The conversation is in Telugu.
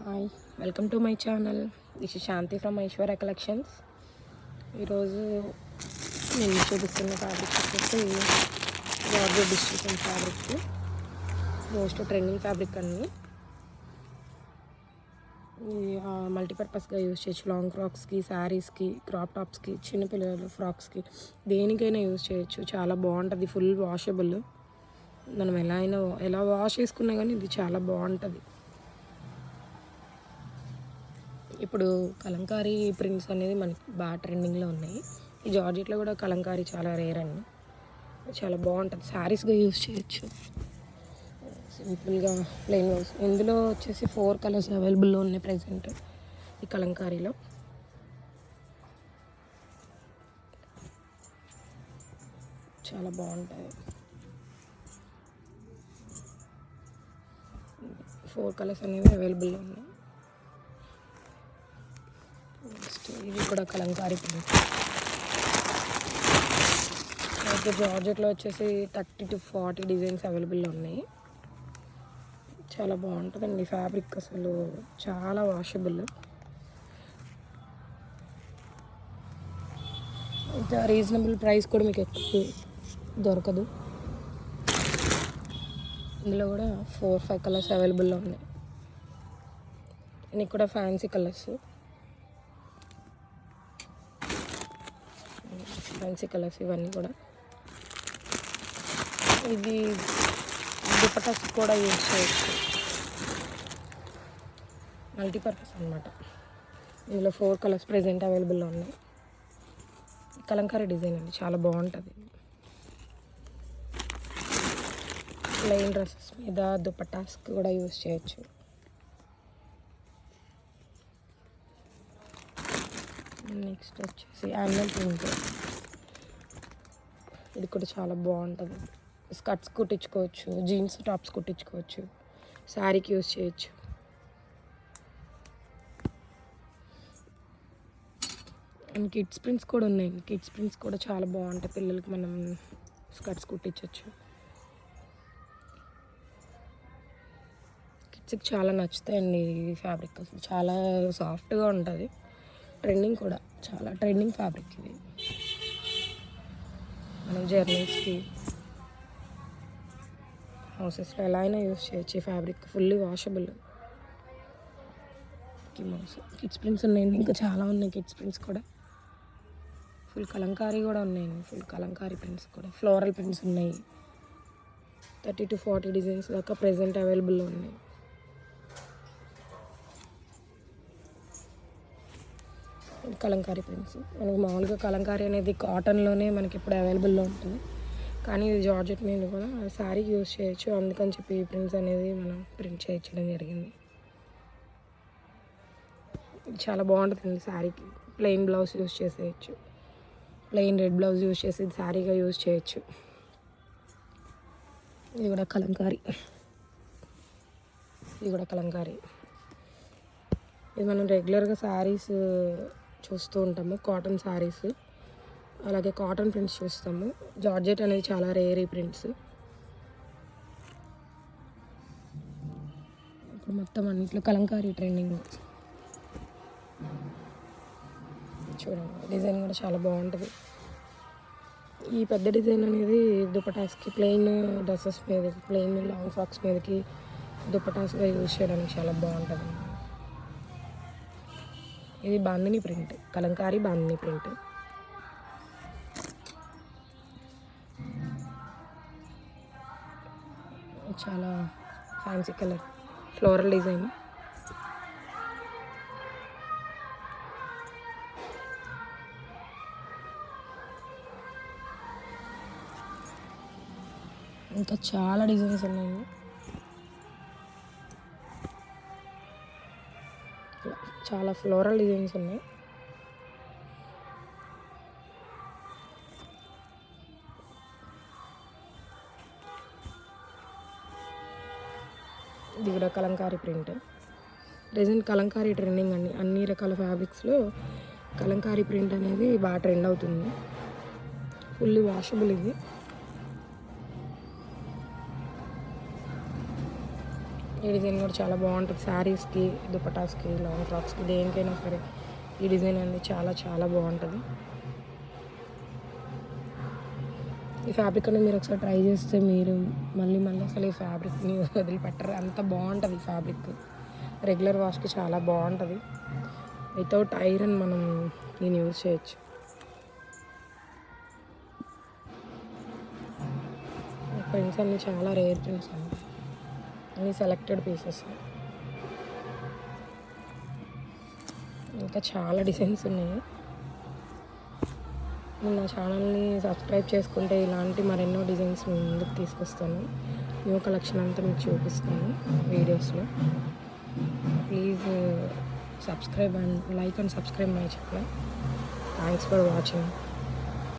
Hi, welcome to my channel. This is Shanti from Aishwarya collections. ఈరోజు నేను చూపిస్తున్న ఫ్యాబ్రిక్ వచ్చేసి georgette distribution fabric. Most trending fabric అన్నీ మల్టీపర్పస్గా యూజ్ చేయొచ్చు. లాంగ్ ఫ్రాక్స్కి, శారీస్కి, క్రాప్ టాప్స్కి, చిన్నపిల్లల ఫ్రాక్స్కి, దేనికైనా యూజ్ చేయొచ్చు. చాలా బాగుంటుంది. Full washable. మనం ఎలా వాష్ చేసుకున్నా కానీ ఇది చాలా బాగుంటుంది. ఇప్పుడు కలంకారీ ప్రింట్స్ అనేది మనకి బాగా ట్రెండింగ్లో ఉన్నాయి. ఈ జార్జెట్లో కూడా కలంకారీ చాలా రేర్ అండి. చాలా బాగుంటుంది. శారీస్గా యూజ్ చేయొచ్చు. సింపుల్గా ప్లెయిన్ వైస్. ఇందులో వచ్చేసి 4 కలర్స్ అవైలబుల్లో ఉన్నాయి ప్రజెంట్ ఈ కలంకారీలో. చాలా బాగుంటాయి. 4 కలర్స్ అనేవి అవైలబుల్లో ఉన్నాయి. ఇది కూడా కలంకారీ ప్రింట్. అయితే జార్జెట్లో వచ్చేసి 30 to 40 డిజైన్స్ అవైలబుల్లో ఉన్నాయి. చాలా బాగుంటుందండి ఫ్యాబ్రిక్. అసలు చాలా వాషబుల్. ఇంకా రీజనబుల్ ప్రైస్ కూడా మీకు ఎక్కువ దొరకదు. ఇందులో కూడా 4-5 కలర్స్ అవైలబుల్లో ఉన్నాయి. ఇవి కూడా ఫ్యాన్సీ కలర్స్. ఇవన్నీ కూడా. ఇది దుపట్టాస్ కూడా యూజ్ చేయొచ్చు. మల్టీపర్పస్ అనమాట. ఇందులో 4 కలర్స్ ప్రెజెంట్ అవైలబుల్లో ఉన్నాయి. కలంకారీ డిజైన్ అండి, చాలా బాగుంటుంది. ప్లెయిన్ డ్రెస్సెస్ మీద దుపట్టాస్కి కూడా యూజ్ చేయొచ్చు. నెక్స్ట్ వచ్చేసి యానిమల్ ప్రింట్. ఇది కూడా చాలా బాగుంటుంది. స్కర్ట్స్ కుట్టించుకోవచ్చు, జీన్స్ టాప్స్ కుట్టించుకోవచ్చు, శారీకి యూజ్ చేయొచ్చు. అండ్ కిడ్స్ ప్రింట్స్ కూడా ఉన్నాయి. కిడ్స్ ప్రింట్స్ కూడా చాలా బాగుంటాయి. పిల్లలకి మనం స్కర్ట్స్ కుట్టించవచ్చు. కిడ్స్కి చాలా నచ్చుతాయండి ఈ ఫ్యాబ్రిక్. అసలు చాలా సాఫ్ట్గా ఉంటుంది. ట్రెండింగ్ కూడా, చాలా ట్రెండింగ్ ఫ్యాబ్రిక్ ఇది. మనం జర్నీస్కి, హౌసెస్లో ఎలా అయినా యూజ్ చేయొచ్చు ఈ fabric. Fully washable. Kids prints ఉన్నాయండి, ఇంకా చాలా ఉన్నాయి కిడ్స్ ప్రింట్స్ కూడా. ఫుల్ కలంకారీ కూడా ఉన్నాయండి. ఫుల్ కలంకారీ ప్రింట్స్ కూడా. ఫ్లోరల్ ప్రింట్స్ ఉన్నాయి. 30 to 40 డిజైన్స్ దాకా ప్రెజెంట్ అవైలబుల్లో ఉన్నాయి. కలంకారీ ప్రింట్స్. మనకి మామూలుగా కలంకారీ అనేది కాటన్లోనే మనకి ఇప్పుడు అవైలబుల్లో ఉంటుంది. కానీ ఇది జార్జెట్ మీద కూడా శారీకి యూజ్ చేయొచ్చు. అందుకని చెప్పి ఈ ప్రింట్స్ అనేది మనం ప్రింట్ చేయించడం జరిగింది. చాలా బాగుంటుంది శారీకి. ప్లెయిన్ బ్లౌజ్ యూజ్ చేసేయచ్చు. ప్లెయిన్ రెడ్ బ్లౌజ్ యూజ్ చేసి శారీగా యూజ్ చేయొచ్చు. ఇది కూడా కలంకారీ. ఇది మనం రెగ్యులర్గా శారీస్ చూస్తూ ఉంటాము, కాటన్ శారీస్. అలాగే కాటన్ ప్రింట్స్ చూస్తాము. జార్జెట్ అనేది చాలా రేర్ ఈ ప్రింట్స్. ఇప్పుడు మొత్తం అన్నింటిలో కలంకారీ ట్రెండింగ్. చూడండి, డిజైన్ కూడా చాలా బాగుంటుంది. ఈ పెద్ద డిజైన్ అనేది దుపటాస్కి, ప్లెయిన్ డ్రెస్సెస్ మీద, ప్లెయిన్ లాంగ్ ఫ్రాక్స్ మీదకి దుపటాస్గా యూజ్ చేయడానికి చాలా బాగుంటుంది. ఇది బాందిని ప్రింట్, కలంకారీ బాందిని ప్రింట్. చాలా ఫ్యాన్సీ కలర్, ఫ్లోరల్ డిజైన్. ఇంకా చాలా డిజైన్స్ ఉన్నాయి. చాలా ఫ్లోరల్ డిజైన్స్ ఉన్నాయి. ఇది కూడా Kalamkari print. Present Kalamkari trending అండి. అన్ని రకాల ఫ్యాబ్రిక్స్లో కలంకారీ ప్రింట్ అనేది బాగా ట్రెండ్ అవుతుంది. ఫుల్లీ వాషబుల్ ఇది. ఈ డిజైన్ కూడా చాలా బాగుంటుంది. శారీస్కి, దుపటాస్కి, లాంగ్ ఫ్రాక్స్కి, దేనికైనా సరే ఈ డిజైన్ అనేది చాలా చాలా బాగుంటుంది. ఈ ఫ్యాబ్రిక్ అనేది మీరు ఒకసారి ట్రై చేస్తే మీరు మళ్ళీ మళ్ళీ అసలు ఈ ఫ్యాబ్రిక్ని వదిలిపెట్టరు, అంత బాగుంటుంది ఈ ఫ్యాబ్రిక్. రెగ్యులర్ వాష్కి చాలా బాగుంటుంది. వితౌట్ ఐరన్ మనం దీన్ని యూజ్ చేయొచ్చు. ప్రింట్స్ అన్నీ చాలా రేర్ ప్రింట్స్ అండి, అన్నీ సెలెక్టెడ్ పీసెస్. ఇంకా చాలా డిజైన్స్ ఉన్నాయి. నా ఛానల్ని సబ్స్క్రైబ్ చేసుకుంటే ఇలాంటి మరెన్నో డిజైన్స్ ముందుకు తీసుకొస్తాను. న్యూ కలెక్షన్ అంతా మీకు చూపిస్తాను వీడియోస్లో. Please subscribe and like and subscribe my channel. Thanks for watching.